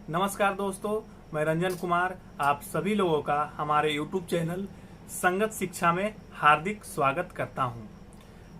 नमस्कार दोस्तों, मैं रंजन कुमार आप सभी लोगों का हमारे YouTube चैनल संगत शिक्षा में हार्दिक स्वागत करता हूं।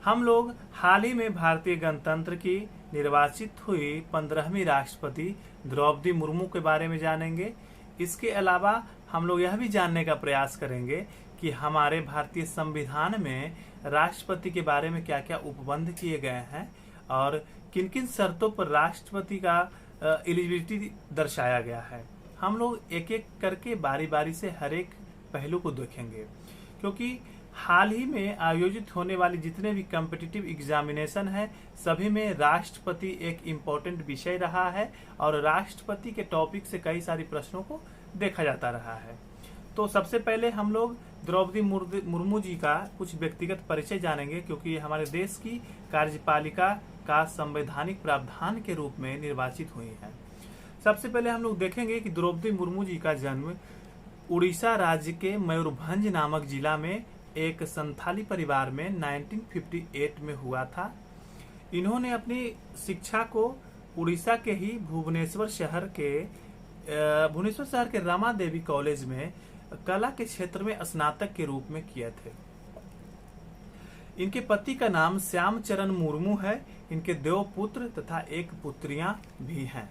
हम लोग हाल ही में भारतीय गणतंत्र की निर्वाचित हुई 15वीं राष्ट्रपति द्रौपदी मुर्मू के बारे में जानेंगे। इसके अलावा हम लोग यह भी जानने का प्रयास करेंगे कि हमारे भारतीय संविधान में राष्ट्रपति के बारे में क्या क्या उपबंध किए गए हैं और किन किन शर्तों पर राष्ट्रपति का एलिजिबिलिटी दर्शाया गया है। हम लोग एक एक करके बारी बारी से हर एक पहलू को देखेंगे, क्योंकि हाल ही में आयोजित होने वाली जितने भी कॉम्पिटिटिव एग्जामिनेशन है सभी में राष्ट्रपति एक इम्पोर्टेंट विषय रहा है और राष्ट्रपति के टॉपिक से कई सारी प्रश्नों को देखा जाता रहा है। तो सबसे पहले हम लोग द्रौपदी मुर्मू जी का कुछ व्यक्तिगत परिचय जानेंगे, क्योंकि ये हमारे देश की कार्यपालिका का संवैधानिक प्रावधान के रूप में निर्वाचित हुई है। सबसे पहले हम लोग देखेंगे कि द्रौपदी मुर्मू जी का जन्म उड़ीसा राज्य के मयूरभंज नामक जिला में एक संथाली परिवार में 1958 में हुआ था। इन्होंने अपनी शिक्षा को उड़ीसा के ही भुवनेश्वर शहर के रमा देवी कॉलेज में कला के क्षेत्र में स्नातक के रूप में किए थे। इनके पति का नाम श्याम चरण मुर्मू है। इनके 2 पुत्र तथा 1 पुत्रियां भी हैं।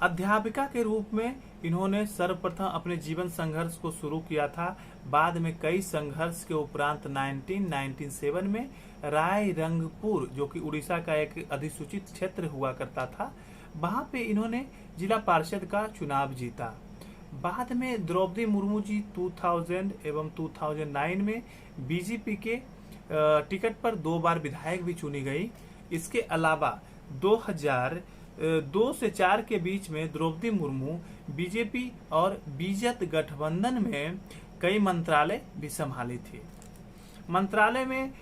अध्यापिका के रूप में इन्होंने सर्वप्रथम अपने जीवन संघर्ष को शुरू किया था। बाद में कई संघर्ष के उपरांत 1997 में रायरंगपुर, जो कि उड़ीसा का एक अधिसूचित क्षेत्र हुआ करता था, वहां पे इन्होंने जिला पार्षद का चुनाव जीता। बाद में द्रौपदी मुर्मू जी 2000 एवं 2009 में बीजेपी के टिकट पर 2 बार विधायक भी चुनी गई। इसके अलावा 2002 से 4 के बीच में द्रौपदी मुर्मू बीजेपी और बीजेत गठबंधन में कई मंत्रालय भी संभाली थी। मंत्रालय में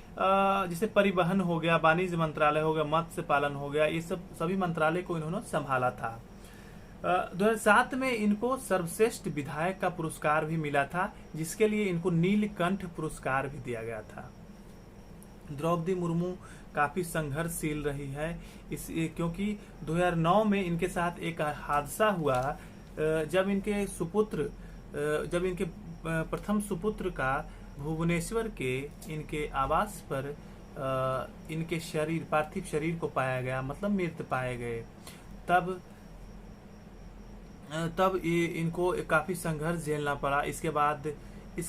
जैसे परिवहन हो गया, वाणिज्य मंत्रालय हो गया, मत्स्य पालन हो गया, ये सभी मंत्रालय को इन्होंने संभाला था। 2007 में इनको सर्वश्रेष्ठ विधायक का पुरस्कार भी मिला था, जिसके लिए इनको नीलकंठ पुरस्कार भी दिया गया था। द्रौपदी मुर्मू काफी संघर्षशील रही है, क्योंकि 2009 में इनके साथ एक हादसा हुआ जब इनके प्रथम सुपुत्र का भुवनेश्वर के इनके आवास पर इनके पार्थिव शरीर को पाया गया, मतलब मृत पाए गए। तब इनको काफी संघर्ष झेलना पड़ा। इसके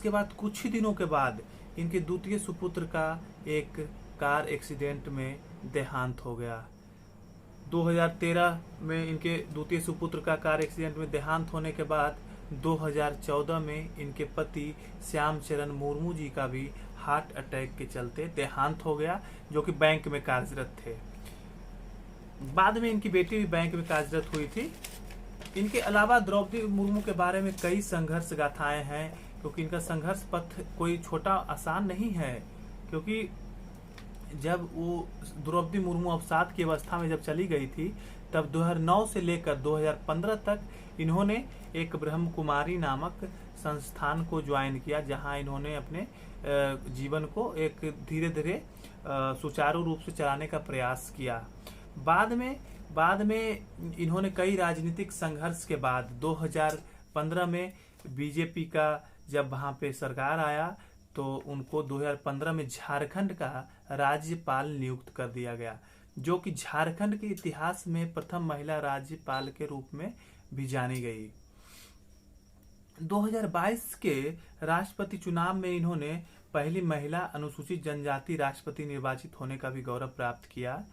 बाद कुछ ही दिनों के बाद इनके द्वितीय सुपुत्र का एक कार एक्सीडेंट में देहांत हो गया। 2013 में इनके द्वितीय सुपुत्र का कार एक्सीडेंट में देहांत होने के बाद 2014 में इनके पति श्याम चरण मुर्मू जी का भी हार्ट अटैक के चलते देहांत हो गया, जो कि बैंक में कार्यरत थे। बाद में इनकी बेटी भी बैंक में कार्यरत हुई थी। इनके अलावा द्रौपदी मुर्मू के बारे में कई संघर्ष गाथाएं हैं, क्योंकि इनका संघर्ष पथ कोई छोटा आसान नहीं है। क्योंकि जब वो द्रौपदी मुर्मू अवसाद की अवस्था में जब चली गई थी, तब 2009 से लेकर 2015 तक इन्होंने एक ब्रह्म कुमारी नामक संस्थान को ज्वाइन किया, जहां इन्होंने अपने जीवन को एक धीरे धीरे सुचारू रूप से चलाने का प्रयास किया। बाद में इन्होंने कई राजनीतिक संघर्ष के बाद 2015 में बीजेपी का जब वहां पे सरकार आया, तो उनको 2015 में झारखंड का राज्यपाल नियुक्त कर दिया गया, जो कि झारखंड के इतिहास में प्रथम महिला राज्यपाल के रूप में भी जानी गई। 2022 के राष्ट्रपति चुनाव में इन्होंने पहली महिला अनुसूचित जनजाति राष्ट्रपति निर्वाचित होने का भी गौरव प्राप्त किया।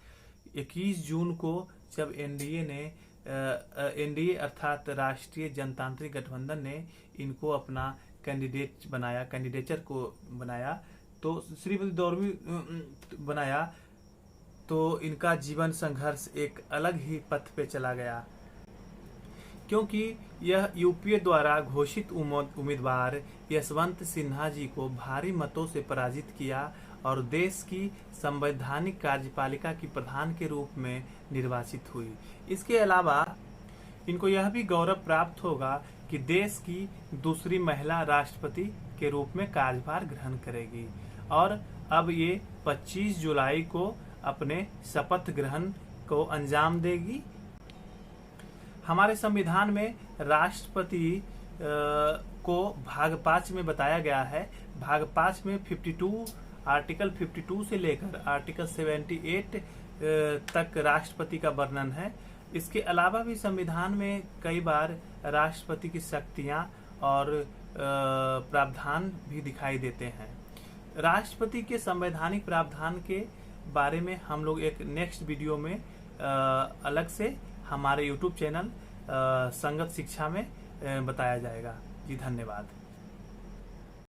21 जून को जब एनडीए अर्थात राष्ट्रीय जनतांत्रिक गठबंधन ने इनको अपना कैंडिडेचर को बनाया, तो श्रीमती द्रौपदी बनाया, तो इनका जीवन संघर्ष एक अलग ही पथ पे चला गया, क्योंकि यह यूपीए द्वारा घोषित उम्मीदवार यशवंत सिन्हा जी को भारी मतों से पराजित किया और देश की संवैधानिक कार्यपालिका की प्रधान के रूप में निर्वाचित हुई। इसके अलावा इनको यह भी गौरव प्राप्त होगा कि देश की दूसरी महिला राष्ट्रपति के रूप में कार्यभार ग्रहण करेगी और अब ये 25 जुलाई को अपने शपथ ग्रहण को अंजाम देगी। हमारे संविधान में राष्ट्रपति को भाग 5 में बताया गया है। भाग 5 में 52 आर्टिकल 52 से लेकर आर्टिकल 78 तक राष्ट्रपति का वर्णन है। इसके अलावा भी संविधान में कई बार राष्ट्रपति की शक्तियां और प्रावधान भी दिखाई देते हैं। राष्ट्रपति के संवैधानिक प्रावधान के बारे में हम लोग एक नेक्स्ट वीडियो में अलग से हमारे YouTube चैनल संगत शिक्षा में बताया जाएगा। जी धन्यवाद।